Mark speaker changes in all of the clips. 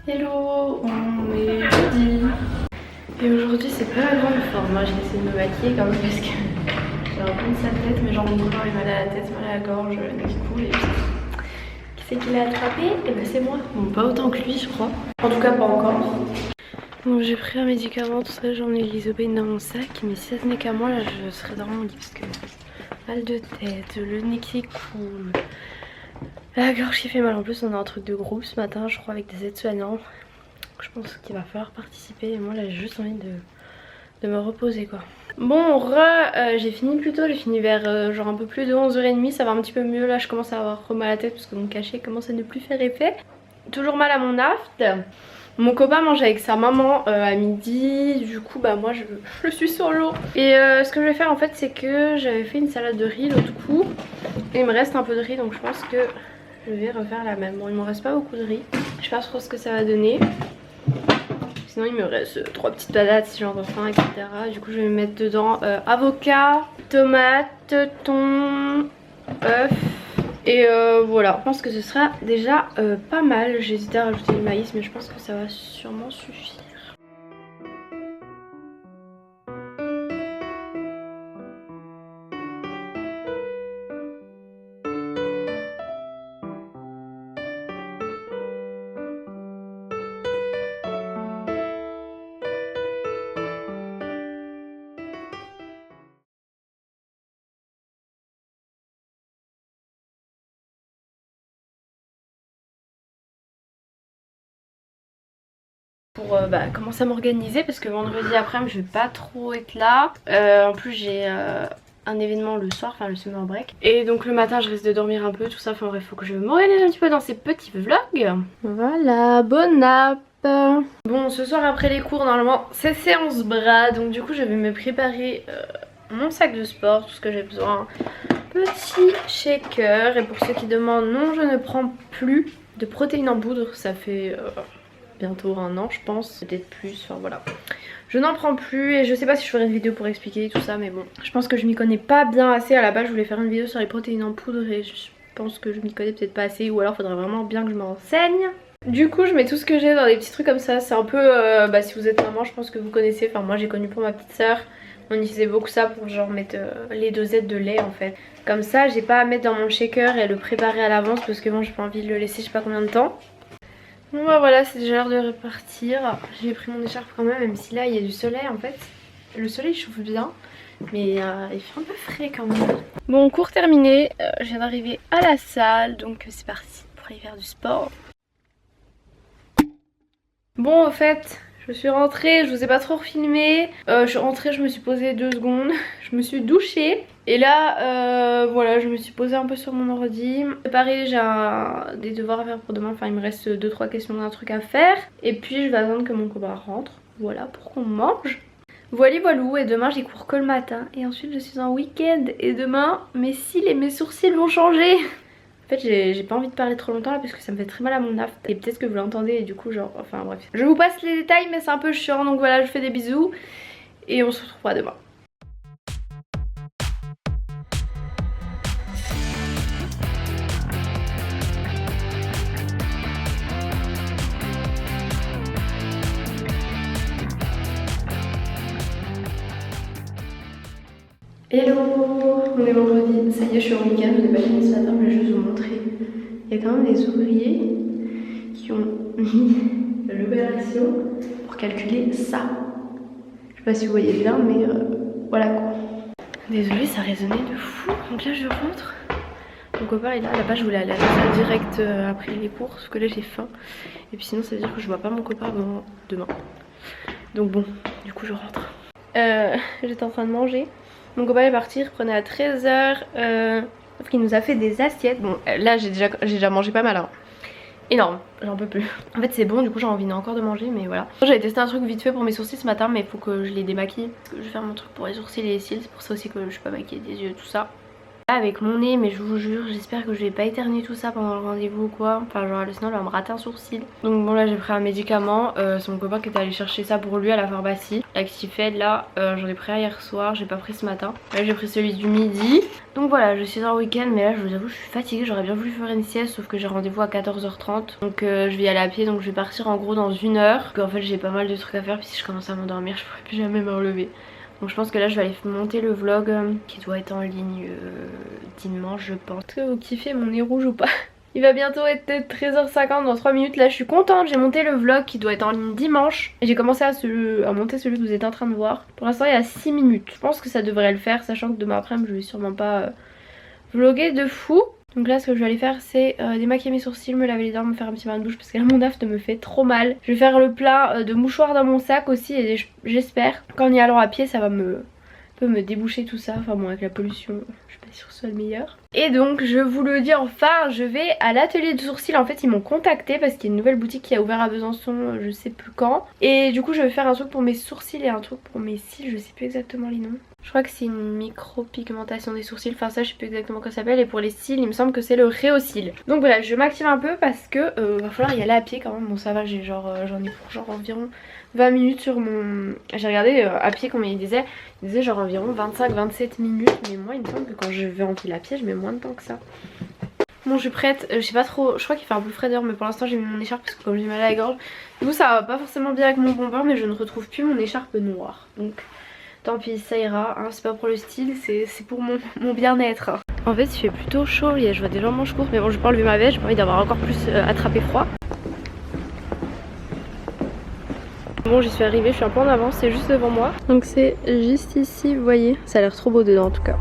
Speaker 1: Hello, on est jeudi. Et aujourd'hui c'est pas la grande forme, moi j'ai essayé de me maquiller quand même parce que j'ai un peu une sale tête, mais genre mon corps est mal à la tête, mal à la gorge, le nez qui coule et qui c'est qui l'a attrapé? Et ben c'est moi. Bon, pas autant que lui je crois. En tout cas pas encore. Bon, j'ai pris un médicament, tout ça, j'en ai l'isopéine dans mon sac, mais si ça tenait qu'à moi là je serais dans mon lit parce que mal de tête, le nez qui coule, la gorge qui fait mal. En plus on a un truc de groupe ce matin je crois avec des aides-soignants. Je pense qu'il va falloir participer et moi là j'ai juste envie de me reposer quoi. Bon j'ai fini plus tôt, j'ai fini vers genre un peu plus de 11h30, ça va un petit peu mieux là, je commence à avoir mal à la tête parce que mon cachet commence à ne plus faire effet. Toujours mal à mon aft. Mon copain mange avec sa maman à midi, du coup bah moi je suis solo. Et ce que je vais faire en fait c'est que j'avais fait une salade de riz l'autre coup et il me reste un peu de riz donc je pense que je vais refaire la même. Bon il me reste pas beaucoup de riz, je sais pas trop ce que ça va donner. Sinon il me reste 3 petites patates si j'en ai faim, etc. Du coup je vais mettre dedans avocat, tomate, thon, œuf. Et voilà, je pense que ce sera déjà pas mal. J'hésitais à rajouter du maïs mais je pense que ça va sûrement suffire. Pour commencer à m'organiser parce que vendredi après-midi je vais pas trop être là. En plus j'ai un événement le soir, enfin le summer break. Et donc le matin je risque de dormir un peu, tout ça. Enfin bref, faut que je m'organise un petit peu dans ces petits vlogs. Voilà, bonne nap. Bon, ce soir après les cours normalement c'est séance bras. Donc du coup je vais me préparer mon sac de sport, tout ce que j'ai besoin. Petit shaker. Et pour ceux qui demandent, non je ne prends plus de protéines en poudre. Ça fait... bientôt 1 an je pense, peut-être plus, enfin voilà. Je n'en prends plus et je sais pas si je ferai une vidéo pour expliquer tout ça mais bon. Je pense que je m'y connais pas bien assez. À la base je voulais faire une vidéo sur les protéines en poudre et je pense que je m'y connais peut-être pas assez ou alors faudrait vraiment bien que je m'enseigne. Du coup je mets tout ce que j'ai dans des petits trucs comme ça. C'est un peu, si vous êtes maman je pense que vous connaissez. Enfin moi j'ai connu pour ma petite soeur. On utilisait beaucoup ça pour genre mettre les dosettes de lait en fait. Comme ça j'ai pas à mettre dans mon shaker et le préparer à l'avance parce que bon j'ai pas envie de le laisser je sais pas combien de temps. Bon bah voilà, c'est déjà l'heure de repartir. J'ai pris mon écharpe quand même, même si là il y a du soleil en fait. Le soleil chauffe bien, mais il fait un peu frais quand même. Bon, cours terminé, je viens d'arriver à la salle, donc c'est parti pour aller faire du sport. Bon, au fait, je suis rentrée, je vous ai pas trop refilmé. Je suis rentrée, je me suis posée 2 secondes, je me suis douchée. Et là, voilà, je me suis posée un peu sur mon ordi. Pareil, j'ai des devoirs à faire pour demain. Enfin, il me reste 2-3 questions d'un truc à faire. Et puis, je vais attendre que mon copain rentre. Voilà, pour qu'on mange. Voilà, voilou. Et demain, j'ai cours que le matin. Et ensuite, je suis en week-end. Et demain, mes cils et mes sourcils vont changer. En fait, j'ai pas envie de parler trop longtemps là parce que ça me fait très mal à mon aft. Et peut-être que vous l'entendez et du coup, genre, enfin bref. Je vous passe les détails, mais c'est un peu chiant. Donc voilà, je vous fais des bisous. Et on se retrouvera demain. Hello, on est vendredi, ça y est je suis en week-end, je n'ai pas fini ce matin mais je vais juste vous montrer. Il y a quand même des ouvriers qui ont mis l'opération pour calculer ça. Je sais pas si vous voyez bien mais voilà quoi. Désolée ça résonnait de fou, donc là je rentre. Mon copain est là, à la base je voulais aller à la salle direct après les cours, sauf que là j'ai faim. Et puis sinon ça veut dire que je vois pas mon copain avant demain. Donc bon, du coup je rentre. J'étais en train de manger. Mon copain est parti, il reprenait à 13h. Sauf qu'il nous a fait des assiettes. Bon, là j'ai déjà mangé pas mal. Hein. Énorme, j'en peux plus. En fait, c'est bon, du coup, j'ai envie encore de manger, mais voilà. J'avais testé un truc vite fait pour mes sourcils ce matin, mais il faut que je les démaquille. Parce que je vais faire mon truc pour les sourcils et les cils. C'est pour ça aussi que je suis pas maquillée des yeux, tout ça. avec mon nez, mais je vous jure, j'espère que je vais pas éternuer tout ça pendant le rendez-vous ou quoi. Enfin genre sinon elle va me rater un sourcil. Donc bon là j'ai pris un médicament, c'est mon copain qui est allé chercher ça pour lui à la pharmacie. L'actifed là, j'en ai pris un hier soir, j'ai pas pris ce matin. Là j'ai pris celui du midi. Donc voilà, je suis en week-end, mais là je vous avoue je suis fatiguée, j'aurais bien voulu faire une sieste sauf que j'ai rendez-vous à 14h30. Donc je vais y aller à pied, donc je vais partir en gros dans 1 heure. Donc en fait j'ai pas mal de trucs à faire, puis si je commence à m'endormir je pourrais plus jamais me relever. Donc je pense que là je vais aller monter le vlog qui doit être en ligne dimanche je pense. Est-ce que vous kiffez mon nez rouge ou pas? Il va bientôt être 13h50 dans 3 minutes. Là je suis contente, j'ai monté le vlog qui doit être en ligne dimanche. Et j'ai commencé à monter celui que vous êtes en train de voir. Pour l'instant il y a 6 minutes. Je pense que ça devrait le faire, sachant que demain après je vais sûrement pas vlogger de fou. Donc là ce que je vais aller faire c'est démaquiller mes sourcils, me laver les dents, me faire un petit bain de douche parce que là mon aft me fait trop mal. Je vais faire le plein de mouchoirs dans mon sac aussi et j'espère qu'en y allant à pied ça va me déboucher tout ça. Enfin bon avec la pollution je suis pas sûre que ce soit le meilleur. Et donc je vous le dis enfin, je vais à l'atelier de sourcils. En fait ils m'ont contacté parce qu'il y a une nouvelle boutique qui a ouvert à Besançon je sais plus quand. Et du coup je vais faire un truc pour mes sourcils et un truc pour mes cils, je sais plus exactement les noms. Je crois que c'est une micro-pigmentation des sourcils, enfin ça je sais plus exactement comment ça s'appelle. Et pour les cils il me semble que c'est le Réocil. Donc voilà, je m'active un peu parce que va falloir y aller à pied quand même. Bon ça va, j'ai genre j'en ai pour genre environ 20 minutes sur mon... J'ai regardé à pied combien il disait genre environ 25-27 minutes. Mais moi il me semble que quand je vais en ville à pied je mets moins de temps que ça. Bon je suis prête, je sais pas trop, je crois qu'il fait un peu frais dehors mais pour l'instant j'ai mis mon écharpe parce que comme j'ai mal à la gorge. Du coup ça va pas forcément bien avec mon bonbon mais je ne retrouve plus mon écharpe noire. Donc tant pis ça ira, hein, c'est pas pour le style, c'est pour mon bien-être. En fait il fait plutôt chaud, je vois des gens manches courtes mais bon je vais pas enlever ma veste, j'ai pas envie d'avoir encore plus attrapé froid. Bon j'y suis arrivée, je suis un peu en avance, c'est juste devant moi. Donc c'est juste ici, vous voyez, ça a l'air trop beau dedans en tout cas.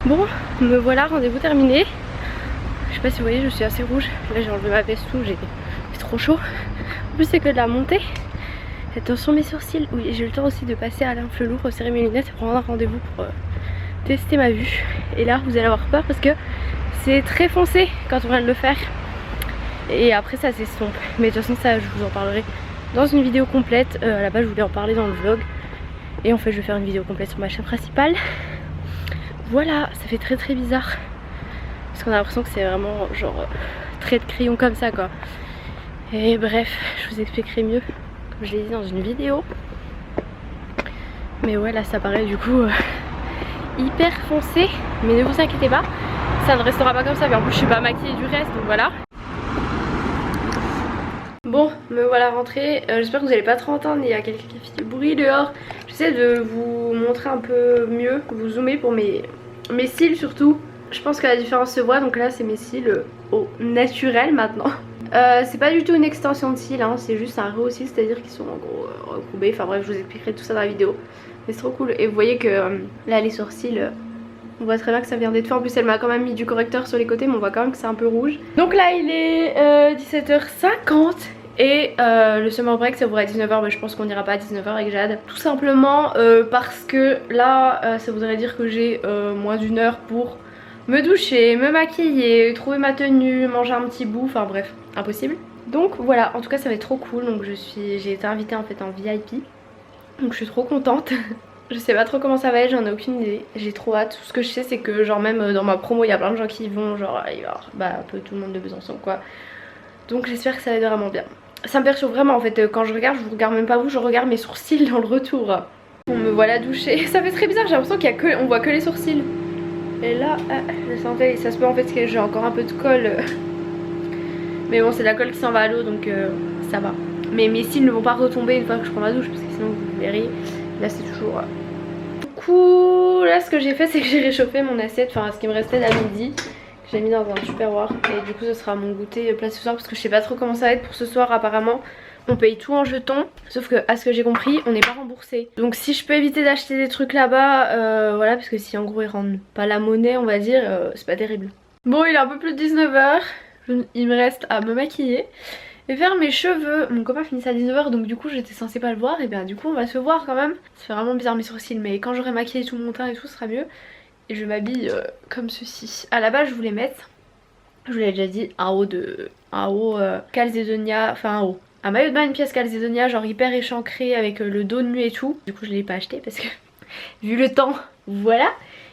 Speaker 1: Bon, me voilà, rendez-vous terminé. Je sais pas si vous voyez, je suis assez rouge. Là j'ai enlevé ma veste, tout, j'ai trop chaud. En plus c'est que de la montée. Attention mes sourcils. Oui, j'ai eu le temps aussi de passer à l'inflelour, resserrer mes lunettes et prendre un rendez-vous pour tester ma vue. Et là vous allez avoir peur parce que c'est très foncé quand on vient de le faire. Et après ça s'estompe. Mais de toute façon ça je vous en parlerai dans une vidéo complète. À la base je voulais en parler dans le vlog. Et en fait je vais faire une vidéo complète sur ma chaîne principale. Voilà, ça fait très bizarre. Parce qu'on a l'impression que c'est vraiment genre trait de crayon comme ça quoi. Et bref, je vous expliquerai mieux comme je l'ai dit dans une vidéo. Mais ouais là ça paraît du coup hyper foncé. Mais ne vous inquiétez pas, ça ne restera pas comme ça. Mais en plus je suis pas maquillée du reste donc voilà. Bon, me voilà rentrée. J'espère que vous n'allez pas trop entendre, il y a quelqu'un qui fait du bruit dehors. J'essaie de vous montrer un peu mieux, vous zoomer pour mes cils surtout. Je pense que la différence se voit, donc là c'est mes cils au naturel maintenant. C'est pas du tout une extension de cils, hein, c'est juste un Réocil, c'est-à-dire qu'ils sont en gros recourbés. Enfin bref, je vous expliquerai tout ça dans la vidéo. Mais c'est trop cool. Et vous voyez que là les sourcils, on voit très bien que ça vient d'être fait. En plus elle m'a quand même mis du correcteur sur les côtés, mais on voit quand même que c'est un peu rouge. Donc là il est 17h50. Et le summer break ça ouvre à 19h, mais je pense qu'on n'ira pas à 19h avec Jade. Tout simplement parce que là ça voudrait dire que j'ai moins d'1 heure pour me doucher, me maquiller, trouver ma tenue, manger un petit bout, enfin bref, impossible. Donc voilà, en tout cas ça va être trop cool. Donc j'ai été invitée en fait en VIP. Donc je suis trop contente. Je sais pas trop comment ça va être, j'en ai aucune idée. J'ai trop hâte. Tout ce que je sais c'est que genre même dans ma promo il y a plein de gens qui y vont, genre il va y avoir un peu tout le monde de Besançon quoi. Donc j'espère que ça va être vraiment bien. Ça me perturbe vraiment en fait, quand je vous regarde même pas vous, je regarde mes sourcils dans le retour. On me voilà doucher. Ça fait très bizarre, j'ai l'impression qu'on voit que les sourcils. Et là, je sentais, ça se peut en fait que j'ai encore un peu de colle. Mais bon c'est de la colle qui s'en va à l'eau donc ça va. Mais mes cils ne vont pas retomber une fois que je prends ma douche parce que sinon vous verrez, là c'est toujours... Du coup là ce que j'ai fait c'est que j'ai réchauffé mon assiette, enfin ce qui me restait d'à midi. J'ai mis dans un tupperware et du coup ce sera mon goûter plat ce soir parce que je sais pas trop comment ça va être pour ce soir. Apparemment on paye tout en jetons, sauf que à ce que j'ai compris on n'est pas remboursé. Donc si je peux éviter d'acheter des trucs là-bas, voilà, parce que si en gros ils rendent pas la monnaie on va dire, c'est pas terrible. Bon il est un peu plus de 19h, il me reste à me maquiller et faire mes cheveux. Mon copain finissait à 19 h donc du coup j'étais censée pas le voir. Et bien du coup on va se voir quand même. Ça fait vraiment bizarre mes sourcils, mais quand j'aurai maquillé tout mon teint et tout, ce sera mieux. Et je m'habille comme ceci. À la base je voulais mettre, je vous l'ai déjà dit, un haut Calzedonia, enfin un haut. Un maillot de bain, une pièce Calzedonia, genre hyper échancré avec le dos nu et tout. Du coup je l'ai pas acheté parce que vu le temps, voilà.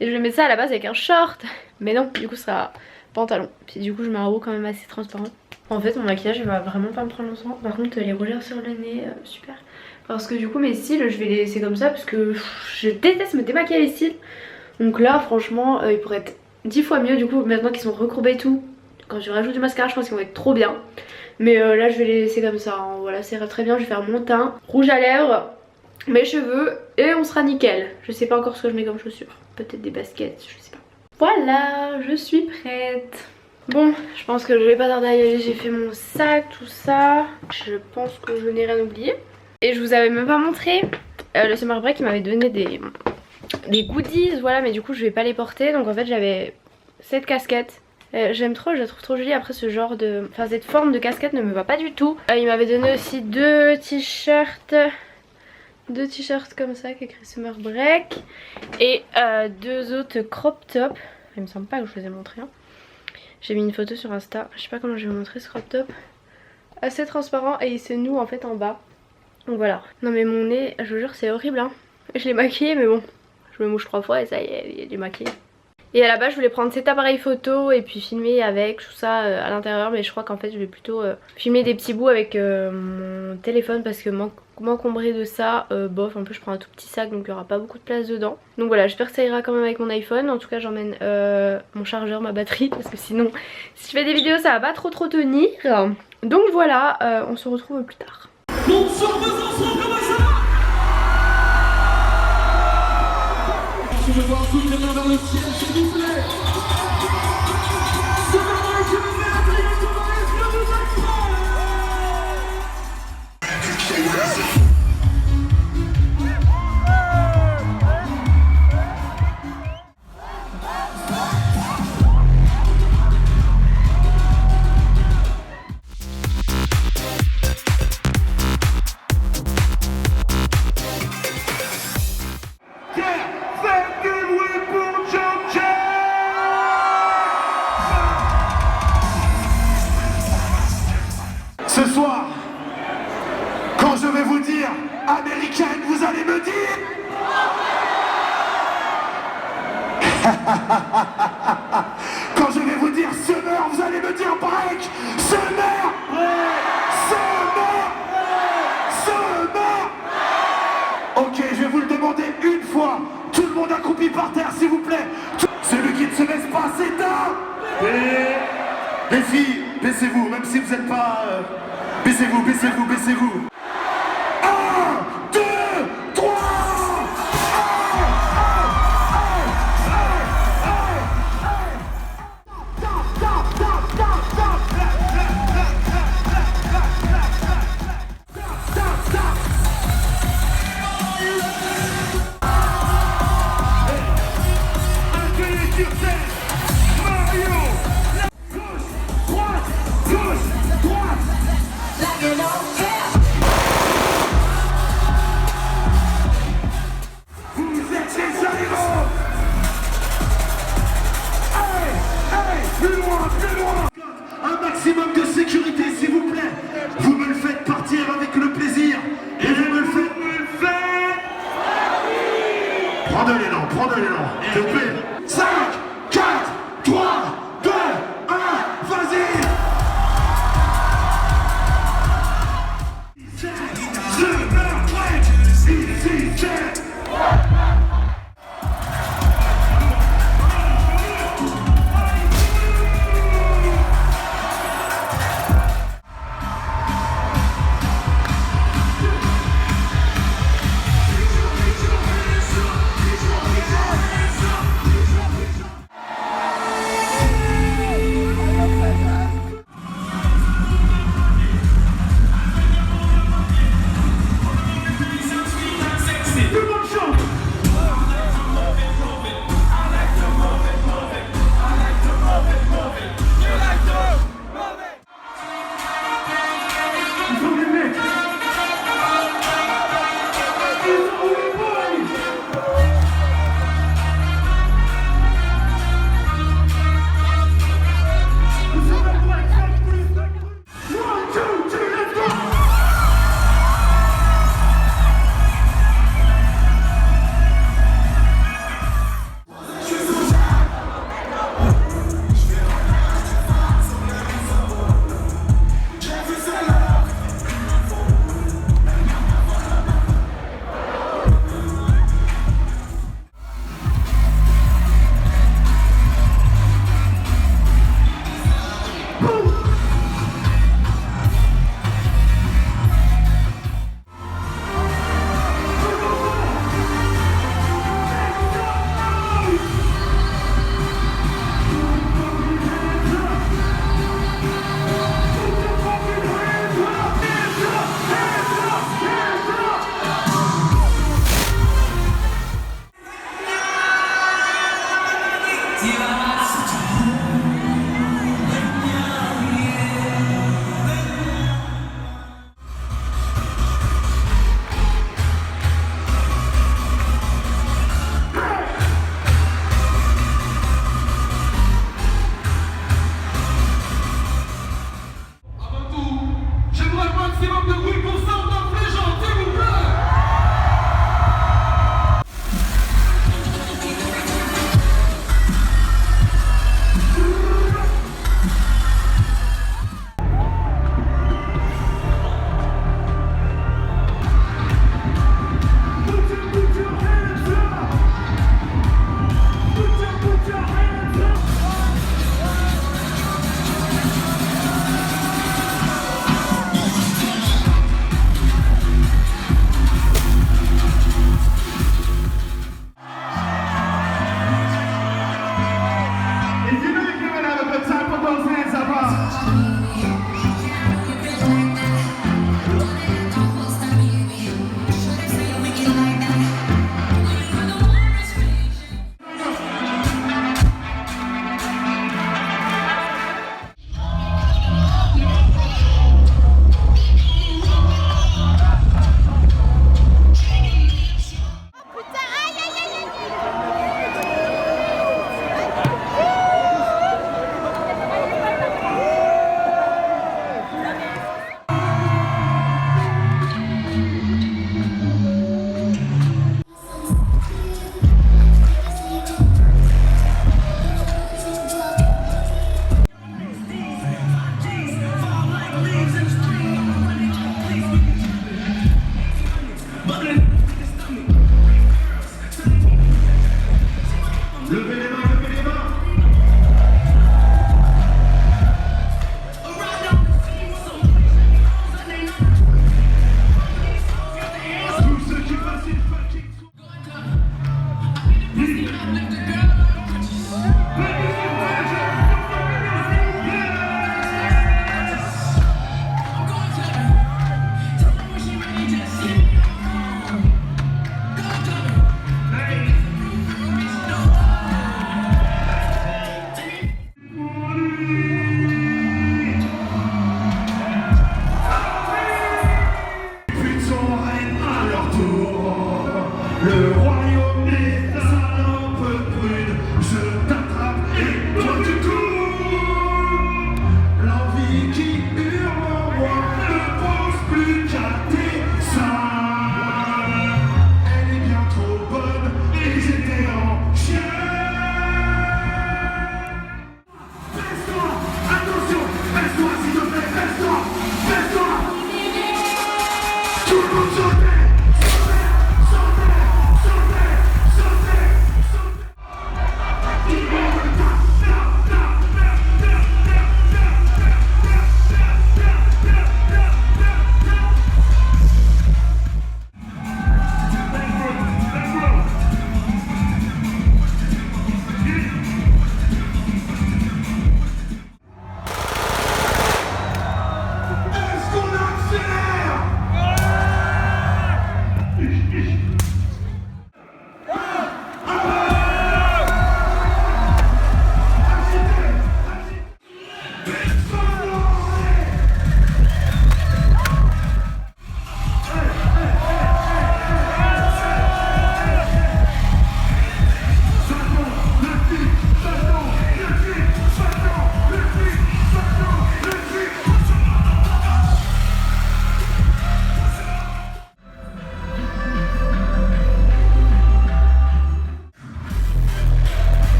Speaker 1: Et je vais mettre ça à la base avec un short. Mais non, du coup ça sera pantalon. Puis du coup je mets un haut quand même assez transparent. En fait mon maquillage il va vraiment pas me prendre longtemps. Par contre les rougeurs sur le nez, super. Parce que du coup mes cils je vais les laisser comme ça parce que je déteste me démaquiller les cils. Donc là franchement ils pourraient être 10 fois mieux du coup maintenant qu'ils sont recourbés et tout. Quand je rajoute du mascara je pense qu'ils vont être trop bien. Mais là je vais les laisser comme ça, hein. Voilà, c'est très bien, je vais faire mon teint, rouge à lèvres, mes cheveux et on sera nickel. Je sais pas encore ce que je mets comme chaussures, peut-être des baskets, je sais pas. Voilà, je suis prête. Bon, je pense que je vais pas tarder à y aller, j'ai fait mon sac, tout ça. Je pense que je n'ai rien oublié. Et je vous avais même pas montré, le summer break il m'avait donné des goodies, voilà, mais du coup je vais pas les porter. Donc en fait j'avais cette casquette. J'aime trop, je la trouve trop jolie. Après ce genre de... Enfin cette forme de casquette ne me va pas du tout. Il m'avait donné aussi deux t-shirts comme ça qui écrit Summer Break. Et deux autres crop top. Il me semble pas que je vous ai montré. Hein. J'ai mis une photo sur Insta. Je sais pas comment je vais vous montrer ce crop top. Assez transparent et il se noue en fait en bas. Donc voilà. Non mais mon nez, je vous jure c'est horrible hein. Je l'ai maquillé mais bon. Je me mouche 3 fois et ça y est, il est maquillé. Et à la base je voulais prendre cet appareil photo et puis filmer avec tout ça à l'intérieur. Mais je crois qu'en fait je vais plutôt filmer des petits bouts avec mon téléphone. Parce que m'encombrer de ça, bof, en plus je prends un tout petit sac donc il n'y aura pas beaucoup de place dedans. Donc voilà, j'espère que ça ira quand même avec mon iPhone. En tout cas j'emmène mon chargeur, ma batterie. Parce que sinon si je fais des vidéos ça va pas trop tenir. Donc voilà, on se retrouve plus tard.
Speaker 2: Bonsoir Besançon, comment ça va? Je veux voir toutes les mains vers le ciel, s'il vous plaît. Ce moment que je vais appeler tout le monde, est-ce que vous êtes prêts? Ce soir, quand je vais vous dire américaine, vous allez me dire quand je vais vous dire summer, vous allez me dire break. Summer, summer, summer. Ok, je vais vous le demander une fois. Tout le monde accroupi par terre, s'il vous plaît. Celui qui ne se laisse pas s'éteint. Les filles, baissez-vous, même si vous n'êtes pas... Baissez-vous, baissez-vous, baissez-vous. 1, 2, 3. Gauche, droite, gauche, droite.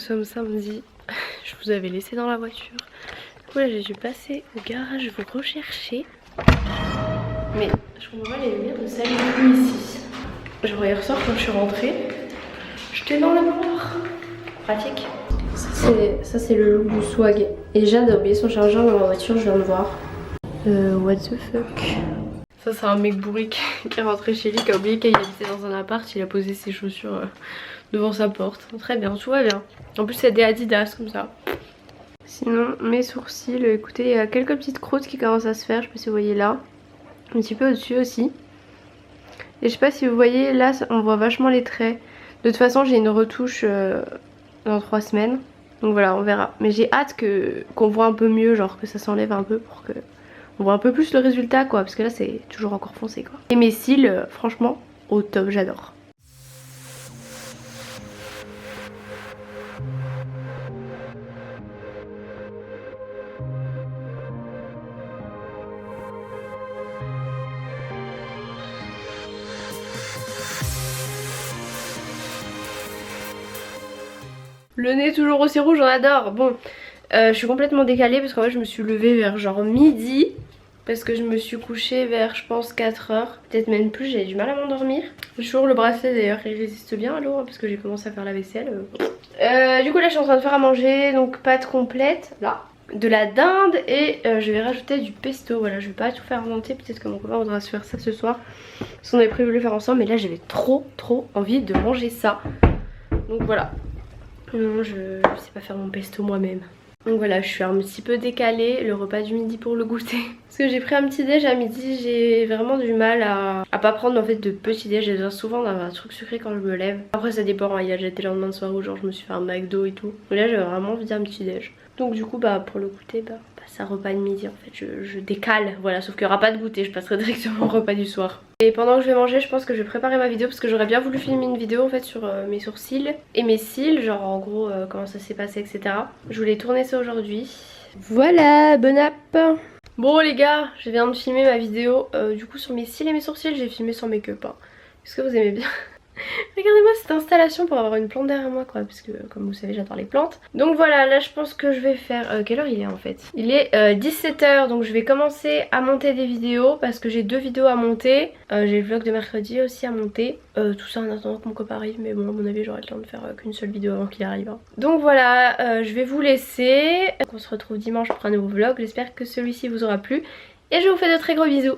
Speaker 1: sommes samedi. Je vous avais laissé dans la voiture. Du coup là j'ai dû passer au garage vous rechercher. Mais je comprends pas, les lumières ne s'allument plus ici. Genre hier soir quand je suis rentrée, j'étais dans le noir. Pratique. Ça c'est le look du swag. Et Jade a oublié son chargeur dans ma voiture, je viens de voir. What the fuck. Ça c'est un mec bourrique qui est rentré chez lui, qui a oublié qu'il habitait dans un appart, il a posé ses chaussures devant sa porte. Très bien, tout va bien. En plus c'est des Adidas comme ça. Sinon mes sourcils, écoutez, il y a quelques petites croûtes qui commencent à se faire, je sais pas si vous voyez là. Un petit peu au-dessus aussi. Et je sais pas si vous voyez, là on voit vachement les traits. De toute façon j'ai une retouche dans 3 semaines. Donc voilà, on verra. Mais j'ai hâte qu'on voit un peu mieux, genre que ça s'enlève un peu pour que on voit un peu plus le résultat quoi. Parce que là c'est toujours encore foncé quoi. Et mes cils, franchement, au top, j'adore. Le nez toujours aussi rouge, on adore. Bon, je suis complètement décalée parce qu'en fait je me suis levée vers genre midi. Parce que je me suis couchée vers je pense 4 heures. Peut-être même plus, j'ai du mal à m'endormir. J'ai toujours le bracelet d'ailleurs, il résiste bien à l'eau hein, parce que j'ai commencé à faire la vaisselle. Du coup là je suis en train de faire à manger, donc pâte complète, là. De la dinde et je vais rajouter du pesto. Voilà, je vais pas tout faire remonter, peut-être que mon copain voudra se faire ça ce soir. Parce qu'on avait prévu de le faire ensemble, mais là j'avais trop envie de manger ça. Donc voilà. Non, je sais pas faire mon pesto moi-même. Donc voilà, je suis un petit peu décalée, le repas du midi pour le goûter. Parce que j'ai pris un petit déj à midi, j'ai vraiment du mal à pas prendre en fait de petit déj. J'ai besoin souvent d'un truc sucré quand je me lève. Après ça dépend, hein. Il y a déjà des lendemains de soirée où genre je me suis fait un McDo et tout. Mais là j'avais vraiment envie d'un petit déj. Donc du coup bah pour le goûter c'est un repas de midi en fait, je décale, voilà, sauf qu'il n'y aura pas de goûter, je passerai directement au repas du soir. Et pendant que je vais manger, je pense que je vais préparer ma vidéo parce que j'aurais bien voulu filmer une vidéo en fait sur mes sourcils et mes cils, genre en gros comment ça s'est passé etc. Je voulais tourner ça aujourd'hui. Voilà, bon app. Bon les gars, je viens de filmer ma vidéo du coup sur mes cils et mes sourcils, j'ai filmé sans make-up. Hein. Est-ce que vous aimez bien? Regardez-moi cette installation pour avoir une plante derrière moi quoi, parce que comme vous savez j'adore les plantes. Donc voilà, là je pense que je vais faire... quelle heure il est en fait? Il est 17 h, donc je vais commencer à monter des vidéos parce que j'ai 2 vidéos à monter. J'ai le vlog de mercredi aussi à monter. Tout ça en attendant que mon copain arrive, mais bon à mon avis j'aurai le temps de faire qu'une seule vidéo avant qu'il arrive. Hein. Donc voilà, je vais vous laisser. On se retrouve dimanche pour un nouveau vlog, j'espère que celui-ci vous aura plu. Et je vous fais de très gros bisous.